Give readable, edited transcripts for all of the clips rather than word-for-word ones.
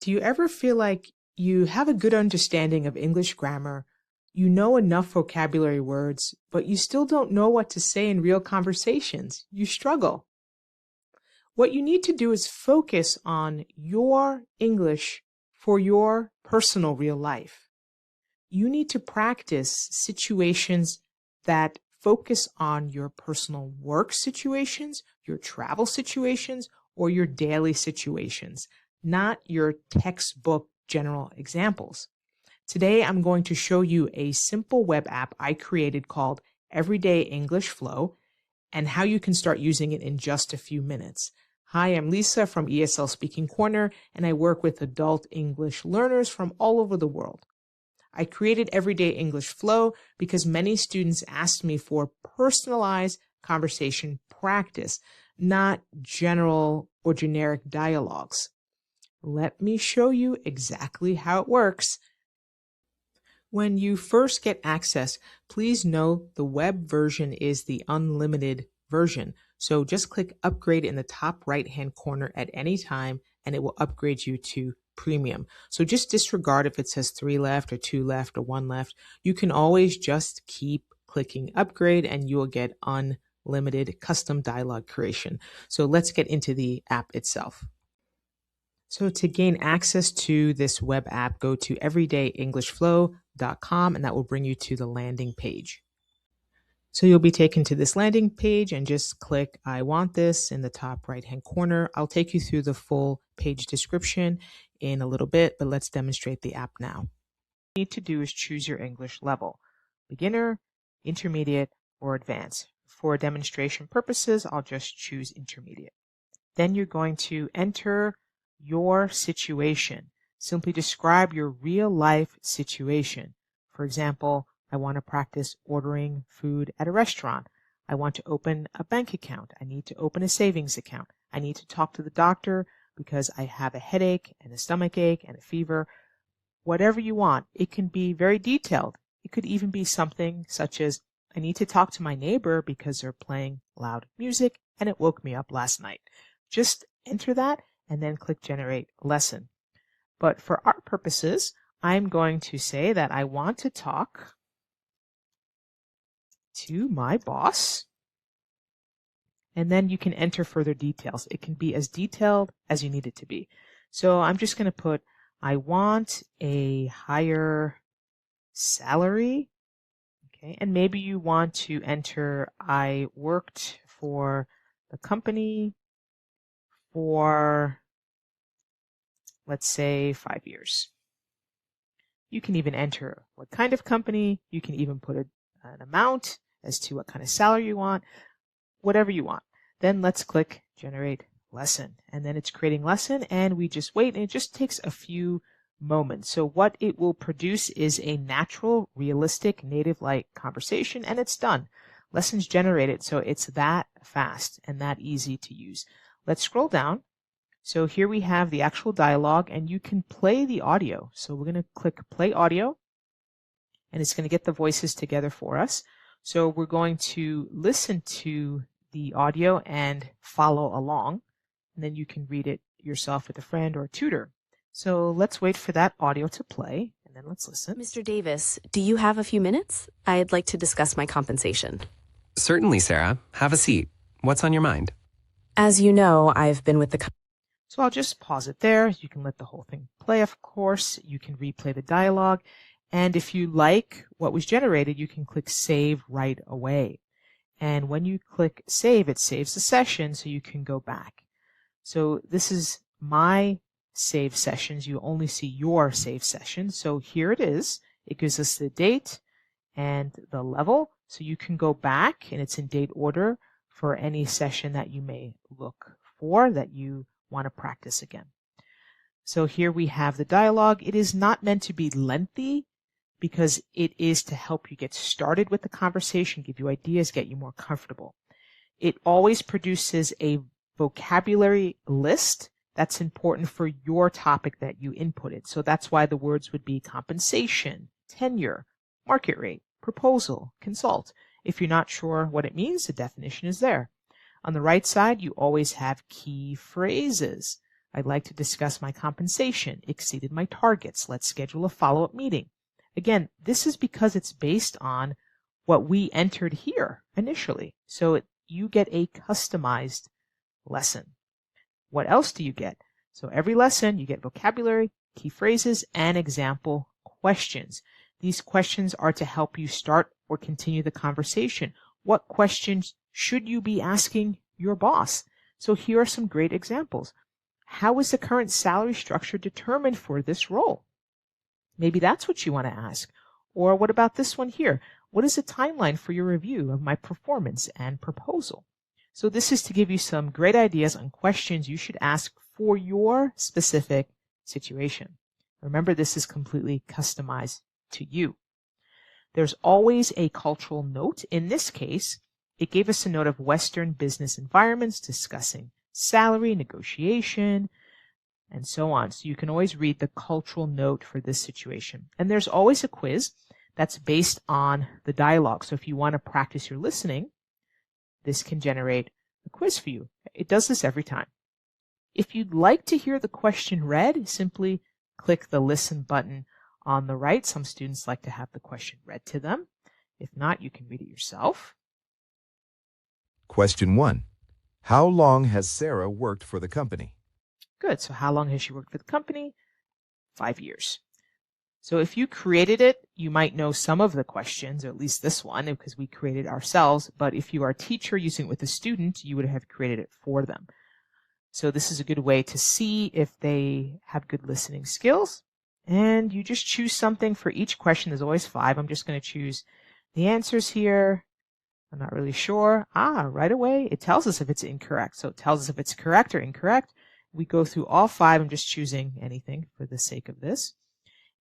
Do you ever feel like you have a good understanding of English grammar, you know enough vocabulary words, but you still don't know what to say in real conversations? You struggle. What you need to do is focus on your English for your personal real life. You need to practice situations that focus on your personal work situations, your travel situations, or your daily situations, not your textbook general examples. Today, I'm going to show you a simple web app I created called Everyday English Flow and how you can start using it in just a few minutes. Hi, I'm Lisa from ESL Speaking Corner, and I work with adult English learners from all over the world. I created Everyday English Flow because many students asked me for personalized conversation practice, not general or generic dialogues. Let me show you exactly how it works. When you first get access, please note the web version is the unlimited version. So just click upgrade in the top right-hand corner at any time, and it will upgrade you to premium. So just disregard if it says 3 left or 2 left or 1 left. You can always just keep clicking upgrade and you will get unlimited custom dialogue creation. So let's get into the app itself. So to gain access to this web app, go to everydayenglishflow.com and that will bring you to the landing page. So you'll be taken to this landing page and just click I want this in the top right hand corner. I'll take you through the full page description in a little bit, but let's demonstrate the app now. What you need to do is choose your English level, beginner, intermediate, or advanced. For demonstration purposes, I'll just choose intermediate. Then you're going to enter your situation. Simply describe your real life situation. For example, I want to practice ordering food at a restaurant. I want to open a bank account. I need to open a savings account. I need to talk to the doctor because I have a headache and a stomach ache and a fever. Whatever you want. It can be very detailed. It could even be something such as I need to talk to my neighbor because they're playing loud music and it woke me up last night. Just enter that and then click Generate Lesson. But for our purposes, I'm going to say that I want to talk to my boss. And then you can enter further details. It can be as detailed as you need it to be. So I'm just going to put, I want a higher salary. Okay, and maybe you want to enter, I worked for the company for, let's say, 5 years. You can even enter what kind of company. You can even put an amount as to what kind of salary you want, whatever you want. Then let's click Generate Lesson. And then it's creating lesson, and we just wait, and it just takes a few moments. So what it will produce is a natural, realistic, native-like conversation, and it's done. Lessons generated, so it's that fast and that easy to use. Let's scroll down. So here we have the actual dialogue, and you can play the audio. So we're going to click Play Audio, and it's going to get the voices together for us. So we're going to listen to the audio and follow along, and then you can read it yourself with a friend or a tutor. So let's wait for that audio to play, and then let's listen. Mr. Davis, do you have a few minutes? I'd like to discuss my compensation. Certainly, Sarah. Have a seat. What's on your mind? As you know, I've been with the So I'll just pause it there. You can let the whole thing play, of course. You can replay the dialogue. And if you like what was generated, you can click Save right away. And when you click Save, it saves the session so you can go back. So this is my save sessions. You only see your save session. So here it is. It gives us the date and the level. So you can go back, and it's in date order for any session that you may look for that you want to practice again. So here we have the dialogue. It is not meant to be lengthy because it is to help you get started with the conversation, give you ideas, get you more comfortable. It always produces a vocabulary list that's important for your topic that you inputted. So that's why the words would be compensation, tenure, market rate, proposal, consult. If you're not sure what it means, the definition is there. On the right side, you always have key phrases. I'd like to discuss my compensation. Exceeded my targets. Let's schedule a follow-up meeting. Again, this is because it's based on what we entered here initially. So you get a customized lesson. What else do you get? So every lesson, you get vocabulary, key phrases, and example questions. These questions are to help you start or continue the conversation. What questions should you be asking your boss? So here are some great examples. How is the current salary structure determined for this role? Maybe that's what you want to ask. Or what about this one here? What is the timeline for your review of my performance and proposal? So this is to give you some great ideas on questions you should ask for your specific situation. Remember, this is completely customized to you. There's always a cultural note. In this case, it gave us a note of Western business environments discussing salary, negotiation, and so on. So you can always read the cultural note for this situation. And there's always a quiz that's based on the dialogue. So if you want to practice your listening, this can generate a quiz for you. It does this every time. If you'd like to hear the question read, simply click the listen button on the right. Some students like to have the question read to them. If not, you can read it yourself. Question 1. How long has Sarah worked for the company? Good. So how long has she worked for the company? 5 years. So if you created it, you might know some of the questions, or at least this one, because we created it ourselves. But if you are a teacher using it with a student, you would have created it for them. So this is a good way to see if they have good listening skills. And you just choose something for each question. There's always 5. I'm just going to choose the answers here. I'm not really sure. Right away, it tells us if it's incorrect. So it tells us if it's correct or incorrect. We go through all 5. I'm just choosing anything for the sake of this.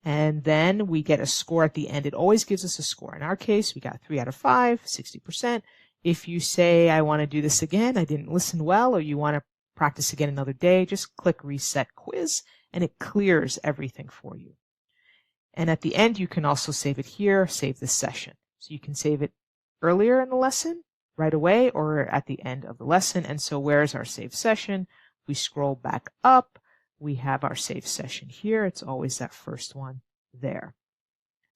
And then we get a score at the end. It always gives us a score. In our case, we got 3 out of 5, 60%. If you say, I want to do this again, I didn't listen well, or you want to practice again another day, just click Reset Quiz, and it clears everything for you. And at the end, you can also save it here, save this session. So you can save it earlier in the lesson, right away, or at the end of the lesson. And so where's our save session? We scroll back up. We have our save session here. It's always that first one there.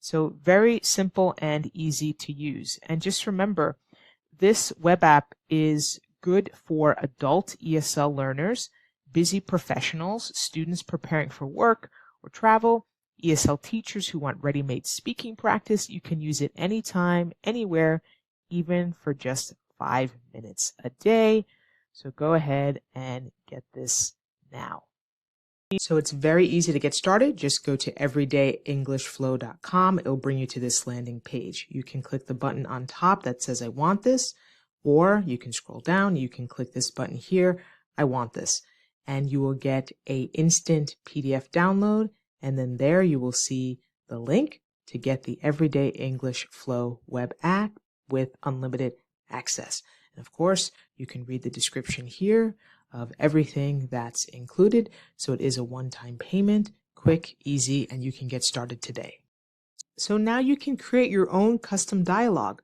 So very simple and easy to use. And just remember, this web app is good for adult ESL learners, busy professionals, students preparing for work or travel, ESL teachers who want ready-made speaking practice. You can use it anytime, anywhere, even for just 5 minutes a day. So go ahead and get this now. So it's very easy to get started. Just go to everydayenglishflow.com. It'll bring you to this landing page. You can click the button on top that says I want this, or you can scroll down. You can click this button here, I want this, and you will get an instant PDF download. And then there you will see the link to get the Everyday English Flow web app with unlimited access. And of course, you can read the description here of everything that's included. So it is a one-time payment, quick, easy, and you can get started today. So now you can create your own custom dialogue,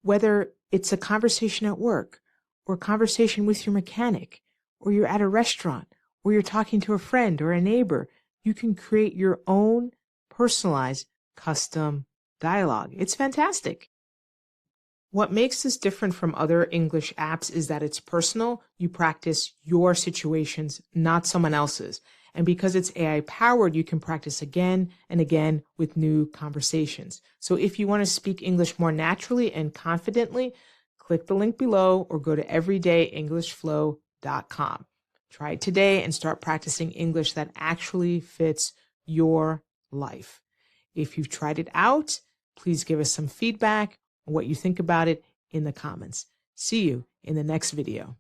whether it's a conversation at work, or a conversation with your mechanic, or you're at a restaurant, or you're talking to a friend or a neighbor. You can create your own personalized custom dialogue. It's fantastic. What makes this different from other English apps is that it's personal. You practice your situations, not someone else's. And because it's AI powered, you can practice again and again with new conversations. So if you want to speak English more naturally and confidently, click the link below or go to everydayenglishflow.com. Try it today and start practicing English that actually fits your life. If you've tried it out, please give us some feedback on what you think about it in the comments. See you in the next video.